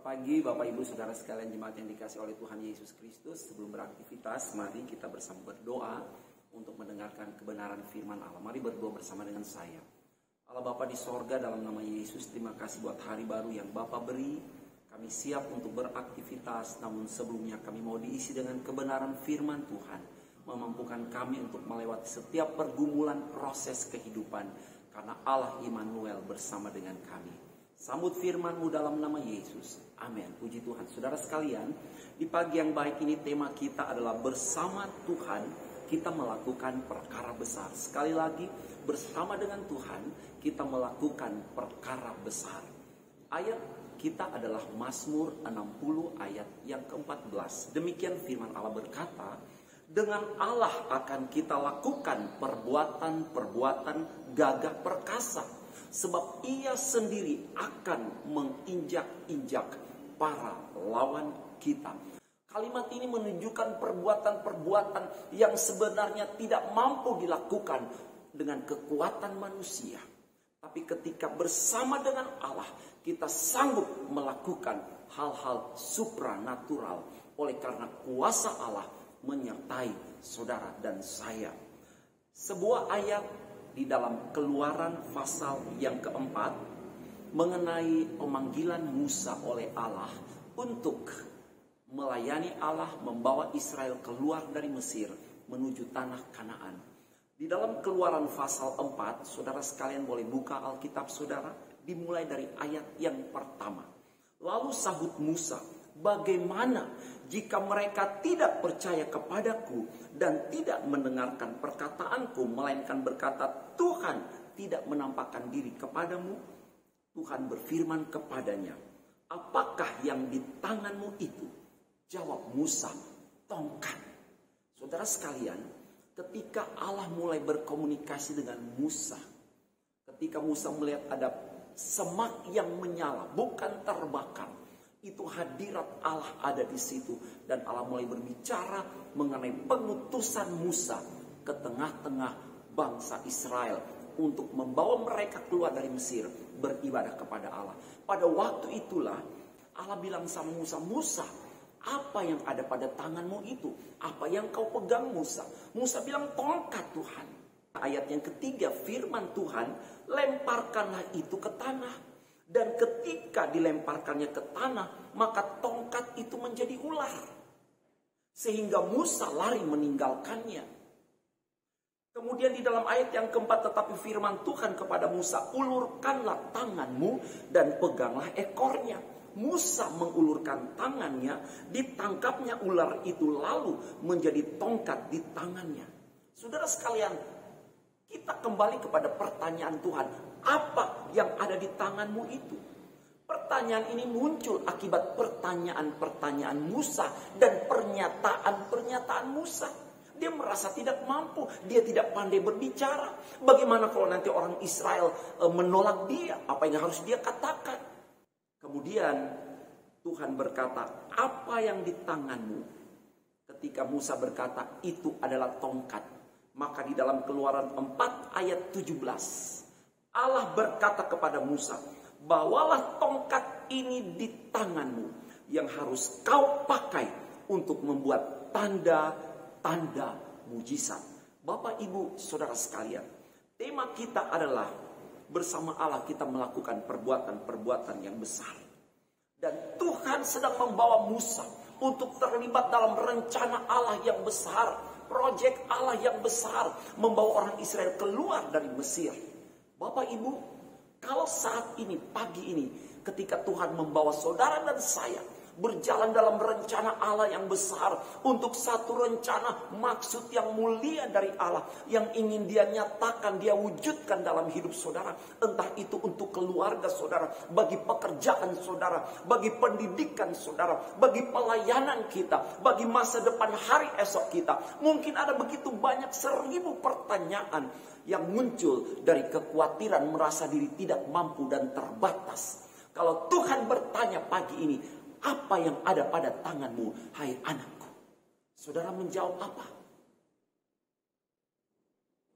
pagi Bapak Ibu Saudara sekalian jemaat yang dikasihi oleh Tuhan Yesus Kristus. Sebelum beraktivitas, mari kita bersama berdoa untuk mendengarkan kebenaran firman Allah. Mari berdoa bersama dengan saya. Allah Bapa di sorga, dalam nama Yesus, terima kasih buat hari baru yang Bapa beri. Kami siap untuk beraktivitas, namun sebelumnya kami mau diisi dengan kebenaran firman Tuhan. Memampukan kami untuk melewati setiap pergumulan proses kehidupan. Karena Allah Immanuel bersama dengan kami. Sambut firman-Mu dalam nama Yesus. Amin. Puji Tuhan. Saudara sekalian, di pagi yang baik ini tema kita adalah bersama Tuhan kita melakukan perkara besar. Sekali lagi, bersama dengan Tuhan kita melakukan perkara besar. Ayat kita adalah Mazmur 60 ayat yang ke-14. Demikian firman Allah berkata, dengan Allah akan kita lakukan perbuatan-perbuatan gagah perkasa. Sebab ia sendiri akan menginjak-injak para lawan kita. Kalimat ini menunjukkan perbuatan-perbuatan yang sebenarnya tidak mampu dilakukan dengan kekuatan manusia. Tapi ketika bersama dengan Allah, kita sanggup melakukan hal-hal supranatural. Oleh karena kuasa Allah menyertai saudara dan saya. Sebuah ayat di dalam Keluaran pasal yang keempat mengenai pemanggilan Musa oleh Allah untuk melayani Allah membawa Israel keluar dari Mesir menuju tanah Kanaan. Di dalam Keluaran pasal 4, saudara sekalian boleh buka Alkitab saudara, dimulai dari ayat yang pertama. Lalu sahut Musa, bagaimana jika mereka tidak percaya kepadaku dan tidak mendengarkan perkataanku, melainkan berkata, Tuhan tidak menampakkan diri kepadamu? Tuhan berfirman kepadanya, apakah yang di tanganmu itu? Jawab Musa, tongkat. Saudara sekalian, ketika Allah mulai berkomunikasi dengan Musa, ketika Musa melihat ada semak yang menyala, bukan terbakar, itu hadirat Allah ada di situ. Dan Allah mulai berbicara mengenai pengutusan Musa ke tengah-tengah bangsa Israel. Untuk membawa mereka keluar dari Mesir beribadah kepada Allah. Pada waktu itulah Allah bilang sama Musa, Musa, apa yang ada pada tanganmu itu? Apa yang kau pegang Musa? Musa bilang, tongkat Tuhan. Ayat yang ketiga, firman Tuhan, lemparkanlah itu ke tanah. Dan ketika dilemparkannya ke tanah, maka tongkat itu menjadi ular. Sehingga Musa lari meninggalkannya. Kemudian di dalam ayat yang keempat, tetapi firman Tuhan kepada Musa, ulurkanlah tanganmu dan peganglah ekornya. Musa mengulurkan tangannya, ditangkapnya ular itu lalu menjadi tongkat di tangannya. Saudara sekalian, kita kembali kepada pertanyaan Tuhan. Apa yang ada di tanganmu itu? Pertanyaan ini muncul akibat pertanyaan-pertanyaan Musa dan pernyataan-pernyataan Musa. Dia merasa tidak mampu, dia tidak pandai berbicara. Bagaimana kalau nanti orang Israel menolak dia? Apa yang harus dia katakan? Kemudian Tuhan berkata, apa yang di tanganmu? Ketika Musa berkata, itu adalah tongkat. Maka di dalam Keluaran 4 ayat 17, Allah berkata kepada Musa, bawalah tongkat ini di tanganmu yang harus kau pakai untuk membuat tanda-tanda mujizat. Bapak, Ibu, Saudara sekalian, tema kita adalah bersama Allah kita melakukan perbuatan-perbuatan yang besar. Dan Tuhan sedang membawa Musa untuk terlibat dalam rencana Allah yang besar, proyek Allah yang besar, membawa orang Israel keluar dari Mesir. Bapak Ibu, kalau saat ini, pagi ini, ketika Tuhan membawa saudara dan saya berjalan dalam rencana Allah yang besar, untuk satu rencana maksud yang mulia dari Allah yang ingin dia nyatakan, dia wujudkan dalam hidup saudara, entah itu untuk keluarga saudara, bagi pekerjaan saudara, bagi pendidikan saudara, bagi pelayanan kita, bagi masa depan hari esok kita. Mungkin ada begitu banyak 1000 pertanyaan yang muncul dari kekhawatiran merasa diri tidak mampu dan terbatas. Kalau Tuhan bertanya pagi ini, apa yang ada pada tanganmu, hai anakku? Saudara menjawab apa?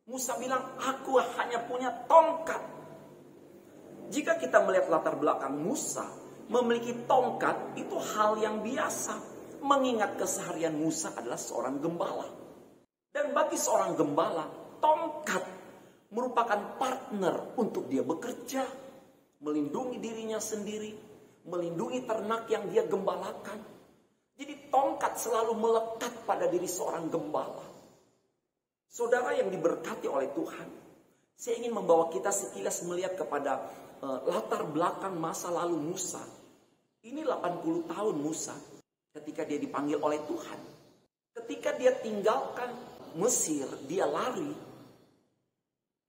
Musa bilang, aku hanya punya tongkat. Jika kita melihat latar belakang Musa, memiliki tongkat itu hal yang biasa. Mengingat keseharian Musa adalah seorang gembala. Dan bagi seorang gembala, tongkat merupakan partner untuk dia bekerja, melindungi dirinya sendiri, melindungi ternak yang dia gembalakan. Jadi tongkat selalu melekat pada diri seorang gembala. Saudara yang diberkati oleh Tuhan, saya ingin membawa kita sekilas melihat kepada latar belakang masa lalu Musa. Ini 80 tahun Musa ketika dia dipanggil oleh Tuhan. Ketika dia tinggalkan Mesir, dia lari.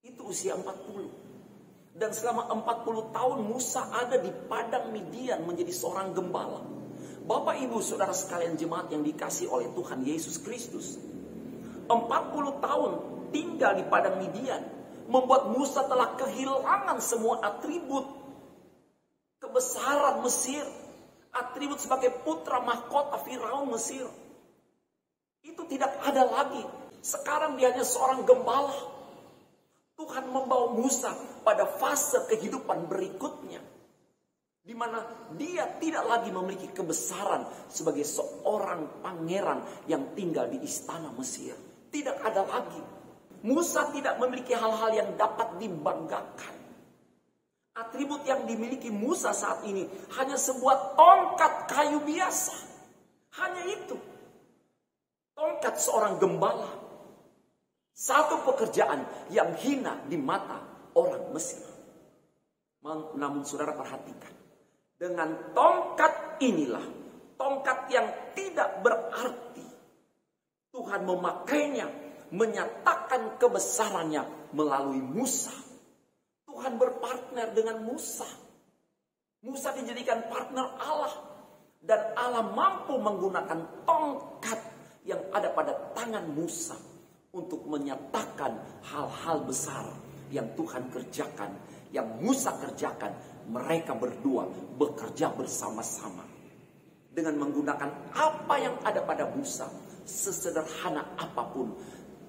Itu usia 40. Dan selama 40 tahun Musa ada di padang Midian menjadi seorang gembala. Bapak ibu saudara sekalian jemaat yang dikasih oleh Tuhan Yesus Kristus. 40 tahun tinggal di padang Midian membuat Musa telah kehilangan semua atribut kebesaran Mesir, atribut sebagai putra mahkota Firaun Mesir. Itu tidak ada lagi. Sekarang dia hanya seorang gembala. Tuhan membawa Musa pada fase kehidupan berikutnya, di mana dia tidak lagi memiliki kebesaran sebagai seorang pangeran yang tinggal di istana Mesir. Tidak ada lagi. Musa tidak memiliki hal-hal yang dapat dibanggakan. Atribut yang dimiliki Musa saat ini hanya sebuah tongkat kayu biasa. Hanya itu. Tongkat seorang gembala. Satu pekerjaan yang hina di mata orang Mesir. Namun saudara perhatikan. Dengan tongkat inilah, tongkat yang tidak berarti, Tuhan memakainya, menyatakan kebesarannya melalui Musa. Tuhan berpartner dengan Musa. Musa dijadikan partner Allah. Dan Allah mampu menggunakan tongkat yang ada pada tangan Musa untuk menyatakan hal-hal besar yang Tuhan kerjakan, yang Musa kerjakan. Mereka berdua bekerja bersama-sama dengan menggunakan apa yang ada pada Musa, sesederhana apapun.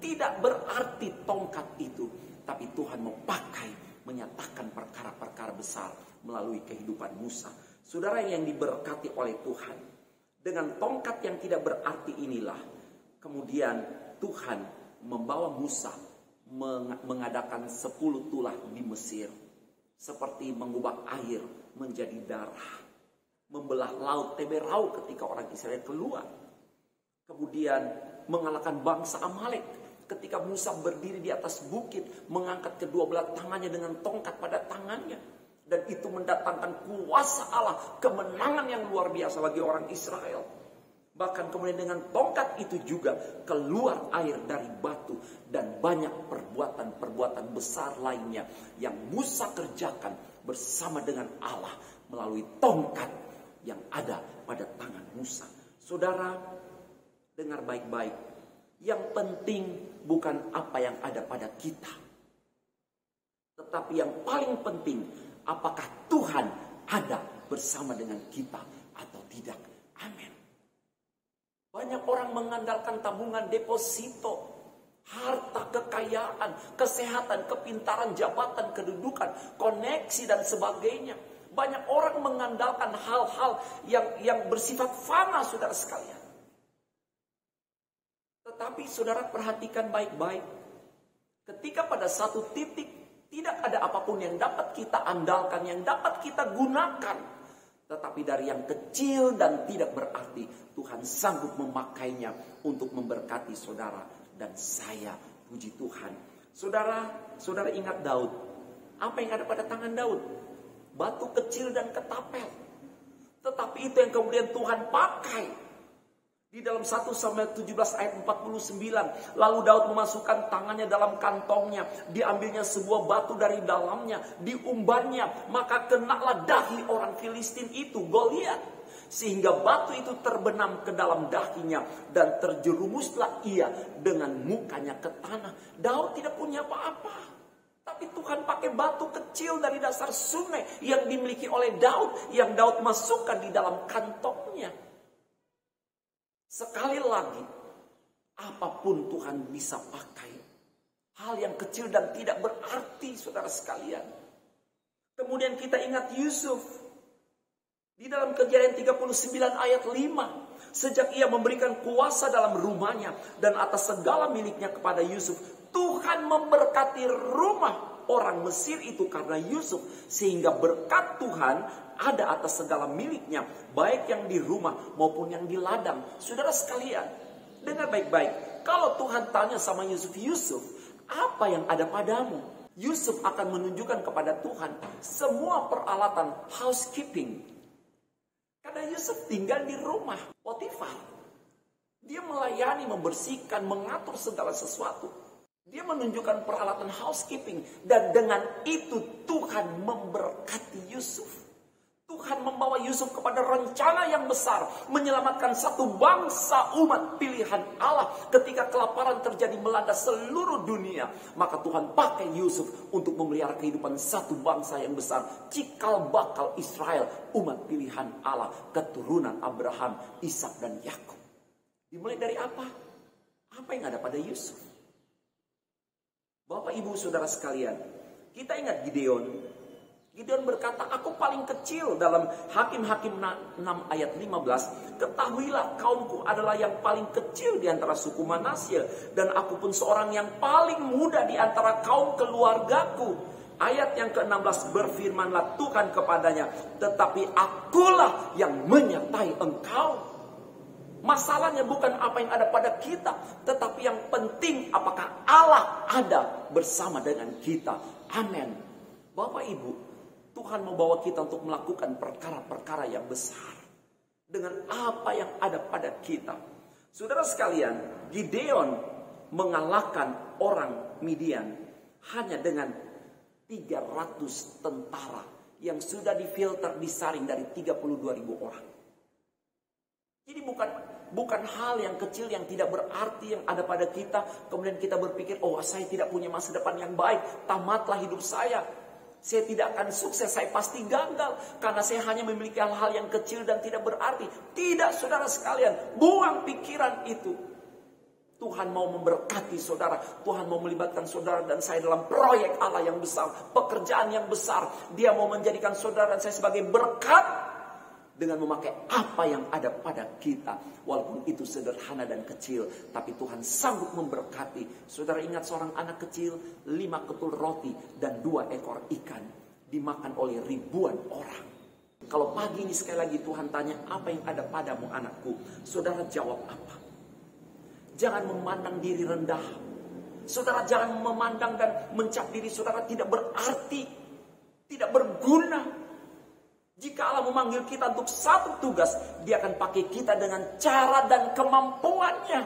Tidak berarti tongkat itu, tapi Tuhan memakai menyatakan perkara-perkara besar melalui kehidupan Musa. Saudara yang diberkati oleh Tuhan, dengan tongkat yang tidak berarti inilah kemudian Tuhan membawa Musa mengadakan 10 tulah di Mesir. Seperti mengubah air menjadi darah. Membelah laut Teberau ketika orang Israel keluar. Kemudian mengalahkan bangsa Amalek. Ketika Musa berdiri di atas bukit. Mengangkat kedua belah tangannya dengan tongkat pada tangannya. Dan itu mendatangkan kuasa Allah. Kemenangan yang luar biasa bagi orang Israel. Bahkan kemudian dengan tongkat itu juga keluar air dari batu. Dan banyak perbuatan-perbuatan besar lainnya yang Musa kerjakan bersama dengan Allah melalui tongkat yang ada pada tangan Musa. Saudara, dengar baik-baik. Yang penting bukan apa yang ada pada kita. Tetapi yang paling penting, apakah Tuhan ada bersama dengan kita atau tidak. Amin. Banyak orang mengandalkan tabungan deposito, harta, kekayaan, kesehatan, kepintaran, jabatan, kedudukan, koneksi dan sebagainya. Banyak orang mengandalkan hal-hal yang bersifat fana, saudara sekalian. Tetapi saudara perhatikan baik-baik. Ketika pada satu titik tidak ada apapun yang dapat kita andalkan, yang dapat kita gunakan. Tetapi dari yang kecil dan tidak berarti, Tuhan sanggup memakainya untuk memberkati saudara dan saya. Puji Tuhan. Saudara ingat Daud. Apa yang ada pada tangan Daud? Batu kecil dan ketapel. Tetapi itu yang kemudian Tuhan pakai. Di dalam 1 Samuel 17 ayat 49. Lalu Daud memasukkan tangannya dalam kantongnya. Diambilnya sebuah batu dari dalamnya. Diumbannya. Maka kenalah dahi orang Filistin itu, Goliat. Sehingga batu itu terbenam ke dalam dahinya. Dan terjerumuslah ia dengan mukanya ke tanah. Daud tidak punya apa-apa. Tapi Tuhan pakai batu kecil dari dasar sungai yang dimiliki oleh Daud. Yang Daud masukkan di dalam kantongnya. Sekali lagi, apapun Tuhan bisa pakai. Hal yang kecil dan tidak berarti, saudara sekalian. Kemudian kita ingat Yusuf. Di dalam Kejadian 39 ayat 5. Sejak ia memberikan kuasa dalam rumahnya dan atas segala miliknya kepada Yusuf, Tuhan memberkati rumah orang Mesir itu karena Yusuf. Sehingga berkat Tuhan ada atas segala miliknya, baik yang di rumah maupun yang di ladang. Saudara sekalian, dengar baik-baik. Kalau Tuhan tanya sama Yusuf, Yusuf, apa yang ada padamu? Yusuf akan menunjukkan kepada Tuhan semua peralatan housekeeping. Karena Yusuf tinggal di rumah Potifar. Dia melayani, membersihkan, mengatur segala sesuatu. Dia menunjukkan peralatan housekeeping. Dan dengan itu Tuhan memberkati Yusuf. Tuhan membawa Yusuf kepada rencana yang besar. Menyelamatkan satu bangsa umat pilihan Allah. Ketika kelaparan terjadi melanda seluruh dunia. Maka Tuhan pakai Yusuf untuk memelihara kehidupan satu bangsa yang besar. Cikal bakal Israel. Umat pilihan Allah. Keturunan Abraham, Ishak dan Yakub. Dimulai dari apa? Apa yang ada pada Yusuf? Bapak ibu saudara sekalian. Kita ingat Gideon. Gideon berkata, aku paling kecil dalam Hakim-Hakim 6 ayat 15. Ketahuilah kaumku adalah yang paling kecil di antara suku Manasye. Dan aku pun seorang yang paling muda di antara kaum keluargaku. Ayat yang ke-16 berfirmanlah Tuhan kepadanya, tetapi akulah yang menyertai engkau. Masalahnya bukan apa yang ada pada kita, tetapi yang penting apakah Allah ada bersama dengan kita. Amin. Bapak ibu, Tuhan membawa kita untuk melakukan perkara-perkara yang besar. Dengan apa yang ada pada kita. Saudara sekalian, Gideon mengalahkan orang Midian hanya dengan 300 tentara yang sudah difilter, disaring dari 32.000 orang. Jadi bukan hal yang kecil yang tidak berarti yang ada pada kita. Kemudian kita berpikir, oh saya tidak punya masa depan yang baik. Tamatlah hidup saya. Saya tidak akan sukses, saya pasti gagal. Karena saya hanya memiliki hal-hal yang kecil dan tidak berarti. Tidak saudara sekalian, buang pikiran itu. Tuhan mau memberkati saudara. Tuhan mau melibatkan saudara dan saya dalam proyek Allah yang besar. Pekerjaan yang besar. Dia mau menjadikan saudara dan saya sebagai berkat. Dengan memakai apa yang ada pada kita. Walaupun itu sederhana dan kecil. Tapi Tuhan sanggup memberkati. Saudara ingat seorang anak kecil. 5 kepul roti dan 2 ekor ikan. Dimakan oleh ribuan orang. Kalau pagi ini sekali lagi Tuhan tanya. Apa yang ada padamu anakku? Saudara jawab apa? Jangan memandang diri rendah. Saudara jangan memandang dan mencap diri saudara tidak berarti. Tidak berguna. Jika Allah memanggil kita untuk satu tugas, Dia akan pakai kita dengan cara dan kemampuannya.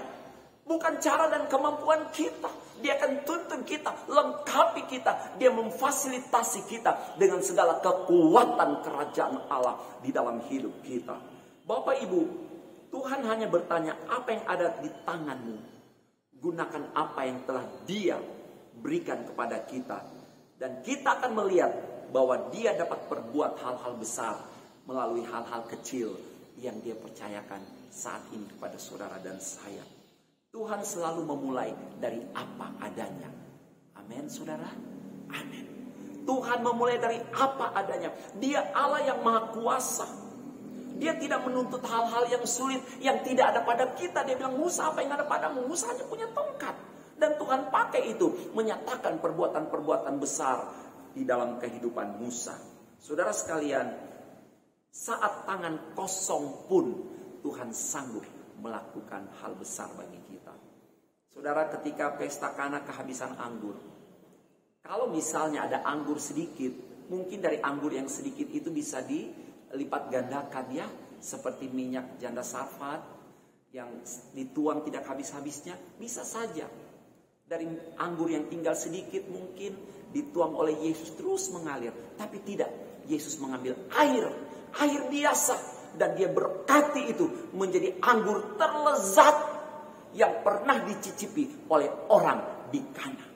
Bukan cara dan kemampuan kita. Dia akan tuntun kita, lengkapi kita. Dia memfasilitasi kita dengan segala kekuatan kerajaan Allah di dalam hidup kita. Bapak Ibu, Tuhan hanya bertanya, apa yang ada di tanganmu? Gunakan apa yang telah Dia berikan kepada kita. Dan kita akan melihat bahwa Dia dapat berbuat hal-hal besar melalui hal-hal kecil yang Dia percayakan saat ini kepada saudara dan saya. Tuhan selalu memulai dari apa adanya. Amin saudara. Amin. Tuhan memulai dari apa adanya. Dia Allah yang maha kuasa. Dia tidak menuntut hal-hal yang sulit yang tidak ada pada kita. Dia bilang, Musa apa yang ada padamu? Musa hanya punya tongkat. Dan Tuhan pakai itu menyatakan perbuatan-perbuatan besar di dalam kehidupan Musa. Saudara sekalian, saat tangan kosong pun Tuhan sanggup melakukan hal besar bagi kita. Saudara, ketika pesta Kana kehabisan anggur. Kalau misalnya ada anggur sedikit, mungkin dari anggur yang sedikit itu bisa dilipat gandakan ya. Seperti minyak janda sarfat yang dituang tidak habis-habisnya, bisa saja. Dari anggur yang tinggal sedikit mungkin dituang oleh Yesus terus mengalir. Tapi tidak, Yesus mengambil air biasa. Dan Dia berkati itu menjadi anggur terlezat yang pernah dicicipi oleh orang di Kana.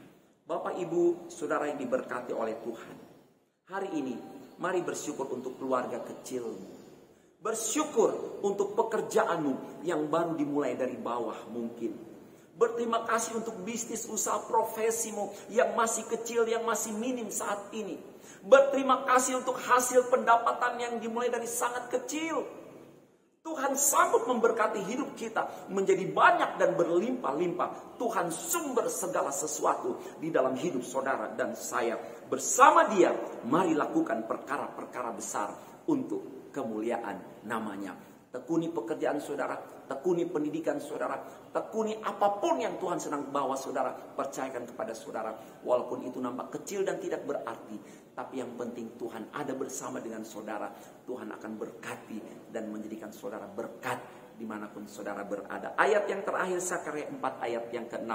Bapak ibu saudara yang diberkati oleh Tuhan. Hari ini mari bersyukur untuk keluarga kecilmu. Bersyukur untuk pekerjaanmu yang baru dimulai dari bawah mungkin. Berterima kasih untuk bisnis usaha profesimu yang masih kecil, yang masih minim saat ini. Berterima kasih untuk hasil pendapatan yang dimulai dari sangat kecil. Tuhan sanggup memberkati hidup kita menjadi banyak dan berlimpah-limpah. Tuhan sumber segala sesuatu di dalam hidup saudara dan saya. Bersama Dia, mari lakukan perkara-perkara besar untuk kemuliaan namanya. Tekuni pekerjaan saudara, tekuni pendidikan saudara, tekuni apapun yang Tuhan sedang bawa saudara, percayakan kepada saudara. Walaupun itu nampak kecil dan tidak berarti, tapi yang penting Tuhan ada bersama dengan saudara. Tuhan akan berkati dan menjadikan saudara berkat dimanapun saudara berada. Ayat yang terakhir Sakaria 4 ayat yang ke-6.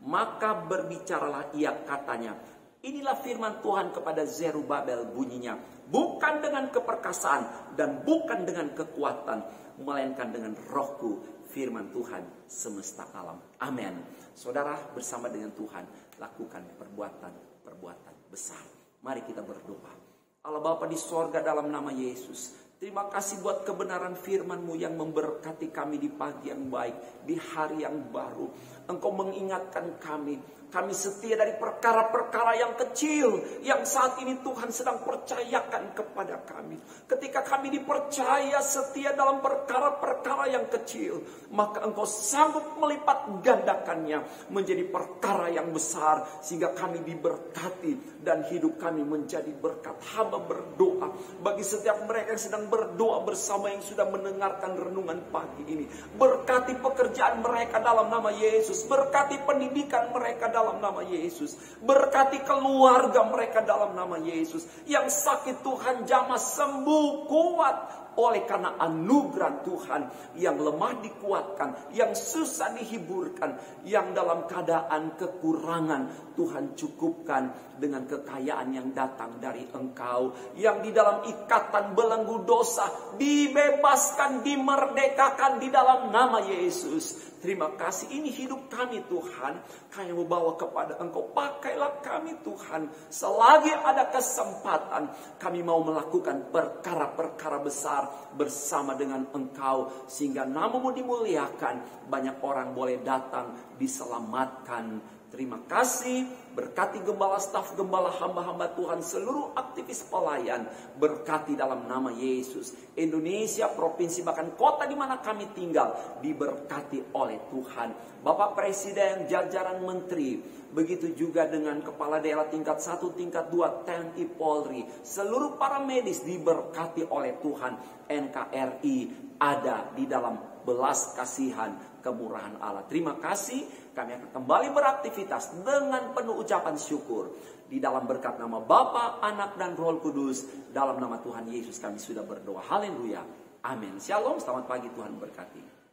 Maka berbicaralah ia katanya, inilah firman Tuhan kepada Zerubabel bunyinya, bukan dengan keperkasaan dan bukan dengan kekuatan, melainkan dengan rohku, firman Tuhan semesta alam. Amin. Saudara, bersama dengan Tuhan lakukan perbuatan besar. Mari kita berdoa. Allah Bapa di sorga, dalam nama Yesus, terima kasih buat kebenaran firman-Mu yang memberkati kami di pagi yang baik, di hari yang baru. Engkau mengingatkan kami setia dari perkara-perkara yang kecil yang saat ini Tuhan sedang percayakan kepada kami. Ketika kami dipercaya setia dalam perkara-perkara yang kecil, maka Engkau sanggup melipat gandakannya menjadi perkara yang besar, sehingga kami diberkati dan hidup kami menjadi berkat. Hamba berdoa bagi setiap mereka yang sedang berdoa bersama, yang sudah mendengarkan renungan pagi ini. Berkati pekerjaan mereka dalam nama Yesus. Berkati pendidikan mereka dalam nama Yesus. Berkati keluarga mereka dalam nama Yesus. Yang sakit Tuhan jamah sembuh kuat oleh karena anugerah Tuhan. Yang lemah dikuatkan, yang susah dihiburkan, yang dalam keadaan kekurangan Tuhan cukupkan dengan kekayaan yang datang dari Engkau. Yang di dalam ikatan belenggu dosa dibebaskan, dimerdekakan di dalam nama Yesus. Terima kasih, ini hidup kami Tuhan. Kami membawa kepada Engkau. Pakailah kami Tuhan. Selagi ada kesempatan, kami mau melakukan perkara-perkara besar bersama dengan Engkau, sehingga nama-Mu dimuliakan. Banyak orang boleh datang, diselamatkan. Terima kasih. Berkati gembala, staf gembala, hamba-hamba Tuhan, seluruh aktivis pelayan. Berkati dalam nama Yesus. Indonesia, provinsi, bahkan kota di mana kami tinggal diberkati oleh Tuhan. Bapak Presiden, jajaran menteri, begitu juga dengan kepala daerah tingkat 1, tingkat 2, TNI, Polri, seluruh para medis diberkati oleh Tuhan. NKRI ada di dalam belas kasihan kemurahan Allah. Terima kasih. Kami akan kembali beraktivitas dengan penuh ucapan syukur. Di dalam berkat nama Bapa, Anak, dan Roh Kudus. Dalam nama Tuhan Yesus kami sudah berdoa. Haleluya. Amin. Shalom. Selamat pagi. Tuhan berkati.